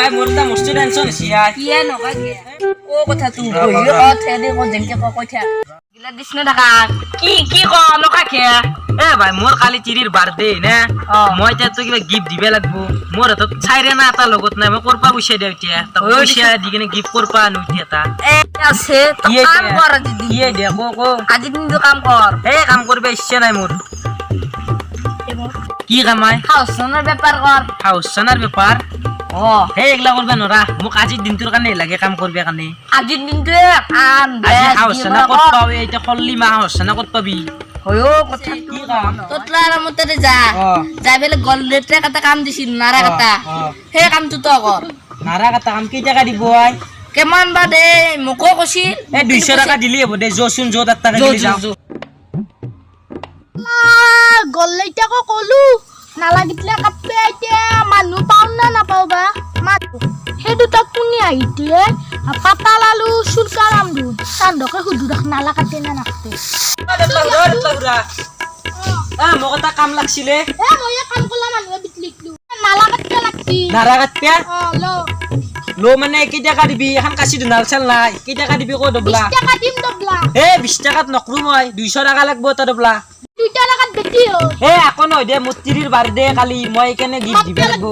ভাই মোর তা মস্ত টেনশন আছে কিয়া নকা কিয়া ও কথা তুই কই ও থেদি কো যেনকে কই থা গিলা দিছনা টাকা কি ক নকা কিয়া এ ভাই মোর কালি চিৰিৰ বাৰ্থডে না মই তে তো কিবা গিফট দিবে লাগবো মোর তো ছাইরে না তা লগত নাই মই কৰপা পইচা দিও এতিয়া তা পইচা দি কিনে গিফট কৰপা আনো এতিয়া এ আছে তো কাম কর দিদি কি দে কো আজি দিনটো কাম কর এই কাম করবে ইচ্ছা নাই মোর কি কামাই হাউসনের ব্যাপার কর হাউসনার ব্যাপার ও হে এগলা করবে নরা মোক আজি দিনটোৰ কাৰণে লাগে কাম করবে কাৰণে আজি দিনটো কাম আজি হাউসনা কত পাবে এটা খল্লি মা হাউসনা কত পাবি হয়ো কথা কি কাম তোতলার মতে যা যাই বেলে গললেটে কাটা কাম দিছিল নারা কাটা হে কামটো তো কর নারা কাটা কাম কি টাকা দিব আই কেমন বা দে মকো কছিল এ 200 টাকা দিলি হবো দে জসুন জো টাকা দিলি যাও গল্লেটা কো কলু নালাগিতলে কাটবে আইতে মানু পাও না না পাও বা মা হে দুটা কুনি আইতে পাতা লালু সুরকারাম দু সান্দকে হুদু রাখ নালা কাটে না নাকতে মোক এটা কাম লাগছিলে এ মই কাম কলা মানু বিতলিকলু নালা কাটতে লাগছি নারা কাটতে লো লো মানে কি টাকা দিবি এখন কাছি নাল চাল নাই কি টাকা দিবি কো দবলা 20 টাকা দিম দবলা এ 20 টাকাত নকৰু মই 200 টাকা লাগবো তা দবলা 2 টাকা বেটি ও এ আকো নয় দে মুতিৰিৰ বাৰ্থডে কালি মই কেনে গিফট দিবে লাগবো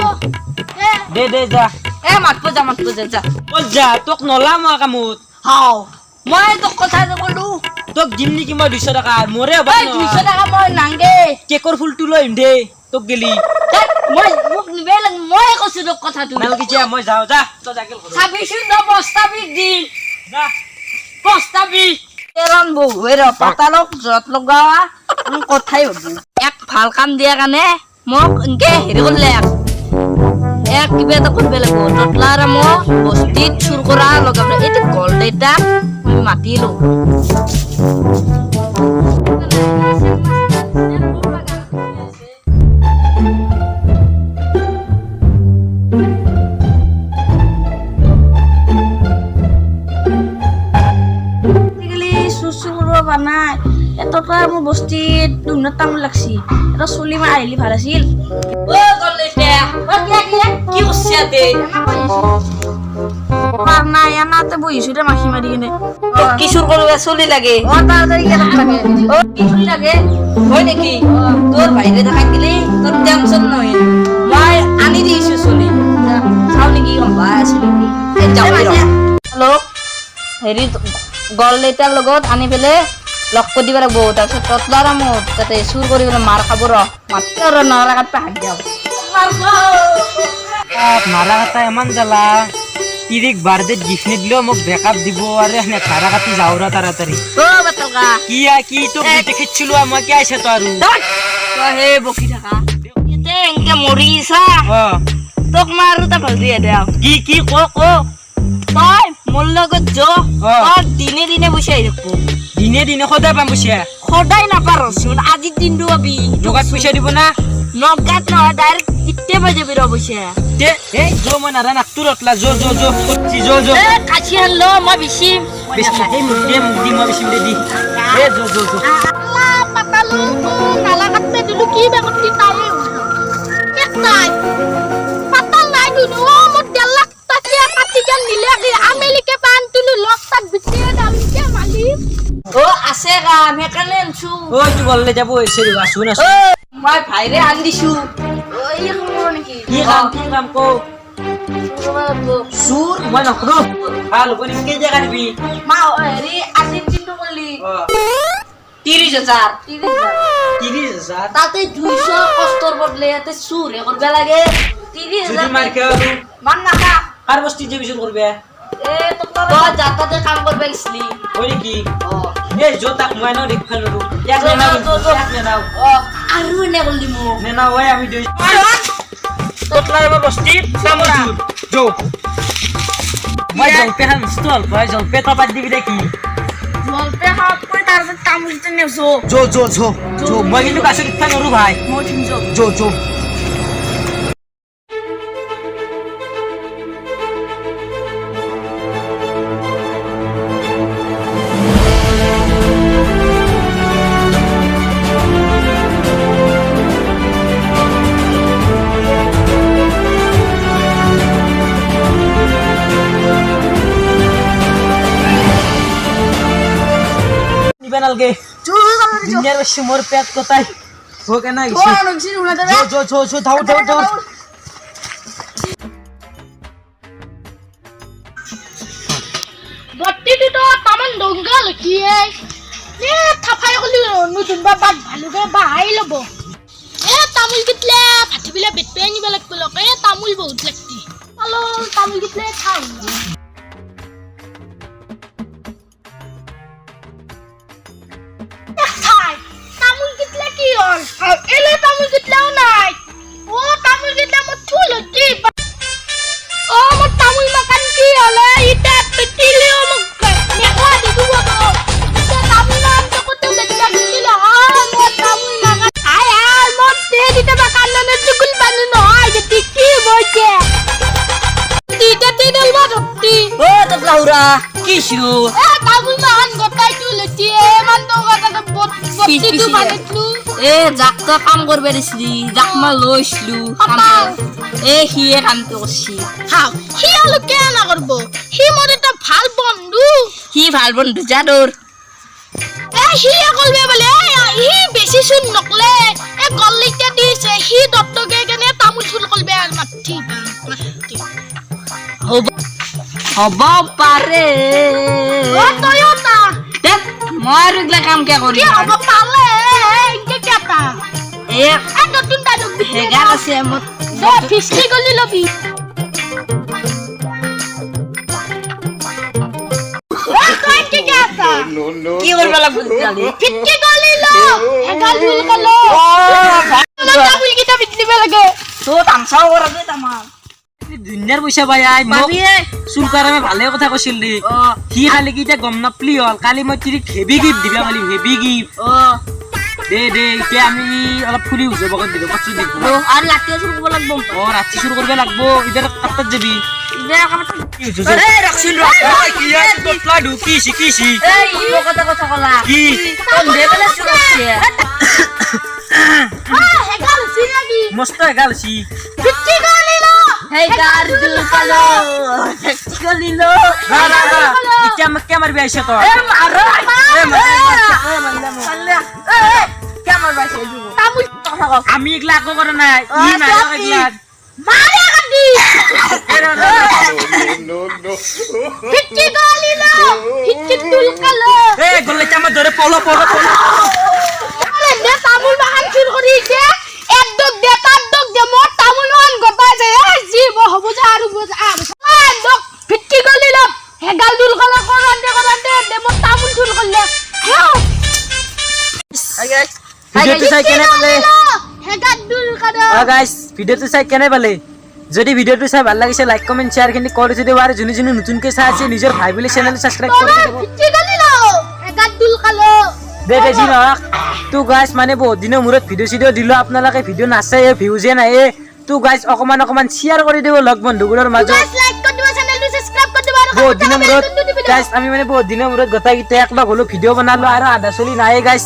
দে যা এ মাতপো যা বল যা তোক নলা মই কামত হাও মই তো কথা কলু তোক দিম নেকি মই 200 টাকা মোৰে হ'ব এই 200 টাকা মই নাংগে কেকৰ ফুলটো লৈ দে তোক গেলি মই মোক নিবে লাগ মই কৈছো তো কথাটো নালকি যা মই যাও যা তো জাকেল কৰো সাবিসু ন বস্তাবি দি যা বস্তাবি এরন বহুয়ের পাতালক যত লগাওয়া কথাই হবো এক ভাল কাম দিয়া কানে মোক ইনকে হেৰি করলে এক কিবা এটা করবে লাগবো ততলার মোক বস্তিত চুর করা লগাবলে এই গল এটা আমি মাতিলো বানাই এতটা মোৰ বস্তিত দুনত তামোল লাগছি এটা চলি মা আহিলি ভাল আছিল ও গলেতে ও কি উছিয়াতে পার নাই আনাতে বহিছো রে মাখি মারি কিনে কিশোর করবে চলি লাগে ও তাড়াতাড়ি কেন লাগে ও কি চলি লাগে হয় নাকি তোর বাইরে দেখা গেলি তোর টেনশন নই মই আনি দিছো চলি চাও নাকি গম্বা আছিল কি যাও হ্যালো হেৰি গলেটাৰ লগত আনি পেলে লক কৰি দিব লাগব তাৰপিছত ততলাৰ মত যাতে চুৰ কৰি পেলে মাৰ খাব ৰ মাত্ৰ নাৰা কাট হাত যাও নাৰা কাটা ইমান জ্বালা তিৰিক বাৰ্থডে গিফট নিদিলেও মোক ব্ৰেকআপ দিব আৰু এনে নাৰা কাটি যাওঁ ৰ তাড়াতাড়ি ও বেতলকা কি তোক দিতে খেছিলো মই কি আইছে তো আৰু হে বকি থাকা এতে এনকে মৰিছা তোক মাৰো তা ভাল দিয়ে দেও কি ক তই মোৰ লগত য তই দিনে দিনে বসে থাকবো দিনে সদায় পাম পইচা সদায় নাপাৰচোন আজিৰ দিনটো পাবি নগাত পইচা দিব না নগাত নহয় ডাইৰেক্ট ইতে পাই যাবি ৰ পইচা এই যো মই নাৰা নাকটো ৰতলা যো কাছি আনলো মই বিচিম এই মোক দি মই বেছি দি এ যো আল্লাহ পাতালু নালা কাটতে দিলু কি বে করতি তাই এক নাই পাতাল নাই দুনো মোর 1.5 লাখ টাকা কাটি গান নিলে কি আমেরিকা পান তুলু লকটাক বিচিয়ে দামকে মালিক ও আছে কাম হেকানে আনছু ও তুই বললে যাব এসে আসুন মই ভাইরে আন দিছু ও ই খবর নাকি কি কাম কো সুর মই নকৰো ভাল বনি কে জায়গা দিবি মা হেৰি আজিৰ দিনটো বলি 30,000 30,000 তাতে 200 কষ্টৰ বদলে এতে চুৰে কৰবা লাগে 30,000 মার খেও মান নাখা আর বস্তি যে বিচুর করবে এ তো যাতাতে কাম করবে গেছলি ওই কি এ জো তাক মই না রিক্সা নরু এক নে নাও আৰু নে বললি মো নে না ওই আমি দুই তোতলার বস্তি সামরা জো মই জলপে হান স্টল মই জলপে তো বাদ দিবি দেখি জলপে হাত কই তার তামুলতে নেছো জো মই কিন্তু কাছে রিক্সা নরু ভাই মই ঠিক জো নালগে দুনিয়ার বেশি মোর পেট কোথায় হোক না গেছি ধাউ বত্তিটো তো তামান ডংগা লকিয়ে এ থাফাই কলি নতুন বাবাত ভালুকে বাহাই লব এ তামুল কিতলে ভাটিবিলা বেটপে আনিব লাগব লক এ তামুল বহুত লাগতি হ্যালো তামুল কিতলে খাও তামুল কিতলে কি হল এলে তামুল কিতলেও নাই ও তামুল কিতলে মত ফুল কি ও মত তামুল মাকান কি হলে ইটা পিটিলিও মক মেখলা দি দুব তো তামুল নাম তো কত বেটা দিছিল মত তামুল মাকান আয় মত দে দিতে মাকান না চুকুল বানু নয় যে কি বইছে দিতে দিদল বারতি ও তবলা হুরা কি শুরু এ তামুল মাকান গটাই তুলতি এ মান তো গটা বত্তি তু বানেতলু এ যাক তো কাম করবে দিছিলি যাক মা লইছলু এ হিয়ে কামটো করছি হাও হি আলো কে না করব হি মোর একটা ভাল বন্ধু কি ভাল বন্ধু জাদুর এ হি কলবে বলে হি বেশি শুন নকলে এ গল্লিতে দিছে হি দত্তকে কেনে তামুল ফুল কলবে আর মাটি হব হব পারে ও টয়োটা দেখ মই রেগলা কাম কে করি কি হব পালে ইনকে কেটা এ এ নতুন ডায়লগ হেগার আছে মত দে ফিস্টি গলি লবি কই কি কেটা কি করবে লাগবে জানি ফিস্টি গলি লো হেগাল ফুল কলো না তামুল কিটা বিটলিবে লাগে তো তামসাও করে দে তামাম দুনিয়ার পয়সা ভাই আই মোক চুলকাৰ আমি ভালে কথা কৈছিল দি সি খালি কি এতিয়া গম নাপলি হল কালি মই তিৰি হেভি গিফ্ট দিবা খালি হেভি গিফ্ট দে এতিয়া আমি অলপ ফুলি উঠে বগত দিব কচু দিব আর লাঠিও শুরু করব লাগবো ৰাতি চুৰ কৰিব লাগবো ইদাৰ কাটত যাবি ইবেরা কামত এই ৰাখছিল কি আছে তোলা ঢুকি শিকিছি এই ইলো কথা কথা কলা কি কোন দেবলে শুরু করছে হেগাল সিনাগি মস্ত এগাল সি ফিস্টি গলি লো হেই গার দুল কালো ফেক্টি গলিলো এতিয়া আমাক কে মাৰিবি আহিছে তই এ মারো মাল্লা কেমন বাইছে দিব তামুল আমি এগলা আকো কৰা নাই ই মাৰক এগলা মারে গাদি ফিস্টি গলি লো ফিস্টি তুল কালো এ গলে চামা ধরে পলো আরে দে তামুল বাহান শুরু করি দে এক দক দে তার দক দে মোর তামুল বাহান গটাই দে এ জীব হবু যা আর দক ফিটকি গলি লো হেগাল দুল কলা করান দে দে মোর তামুল শুরু করলে ভিডিওটো চাই কেনে পালে হেগাল দুল করা গাইস ভিডিওটো চাই কেনে পালে যদি ভিডিওটো চাই ভাল লাগিছে লাইক কমেন্ট শেয়ার কিন্তু কৰি যদি বাৰে যোনে যোনে নতুনকে চাই আছে নিজৰ ভাই বুলি চেনেল সাবস্ক্রাইব কৰি দিব ফিটকি গলি লো হেগাল দুল কালো দে জি নক তো গাইস মানে বহুত দিনৰ মূৰত ভিডিও দিলো আপোনালোকে ভিডিও নাচাই ভিউজে নাই তো গাইস অকমান শেয়ার কৰি দিব লগ বন্ধুগুলোৰ মাজত লাইক কৰি দিব চেনেলটো সাবস্ক্রাইব কৰি দিব আৰু বহুত দিনৰ মূৰত গাইস আমি মানে বহুত দিনৰ মূৰত গটাইকিটা একলগ হলো ভিডিও বনালো আৰু আধা চলি নাই গাইস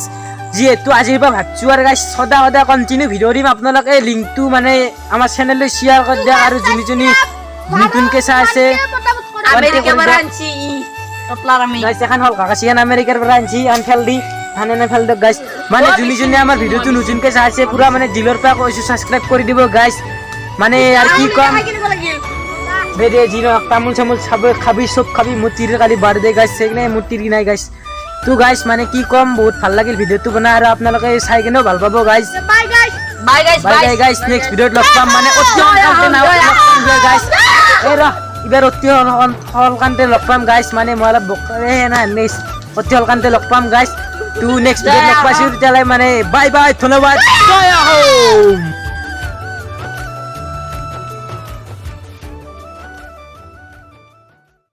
যিহেতু আজিৰ পৰা ভাবছো আৰু গাইস সদা কন্টিনিউ ভিডিও দিম আপোনালোকে লিংকটো মানে আমাৰ চেনেললৈ শেয়ার কৰি দিয়া আৰু যোনি নতুনকে চাই আছে আমেরিকা বারানছি টপলার আমি গাইস এখন হল কাকাশিয়ান আমেরিকার পৰা আনছি আনফেল দি হানে ফেল দক গাইস মানে যোনি আমাৰ ভিডিওটো নতুনকে চাই আছে পুৰা মানে দিলৰ পৰা কৈছো সাবস্ক্রাইব কৰি দিব গাইস মানে আর কি কম দে জিনো তামুল চামুল খাবি সব খাবি মুতির কালি বার্থডে গাইস সেগনে মুতির নাই গাইস তো গাইস মানে কি কম বহুত ভাল লাগিল ভিডিওটো বনাই আৰু আপোনালোকে চাই কিনেও ভাল পাব guys bye guys bye guys next ভিডিওত লগ পাম মানে অতি সোনকালে নাও গাইস এই এবাৰ অতি সোনকালে লগ পাম গাইস মানে মই অলপ বকৰে না নেক্সট অতি সোনকালে লগ পাম গাইস তো নেক্সট ভিডিওত লগ পাইছো তেতিয়ালৈ মানে বাই ধন্যবাদ জয় হোম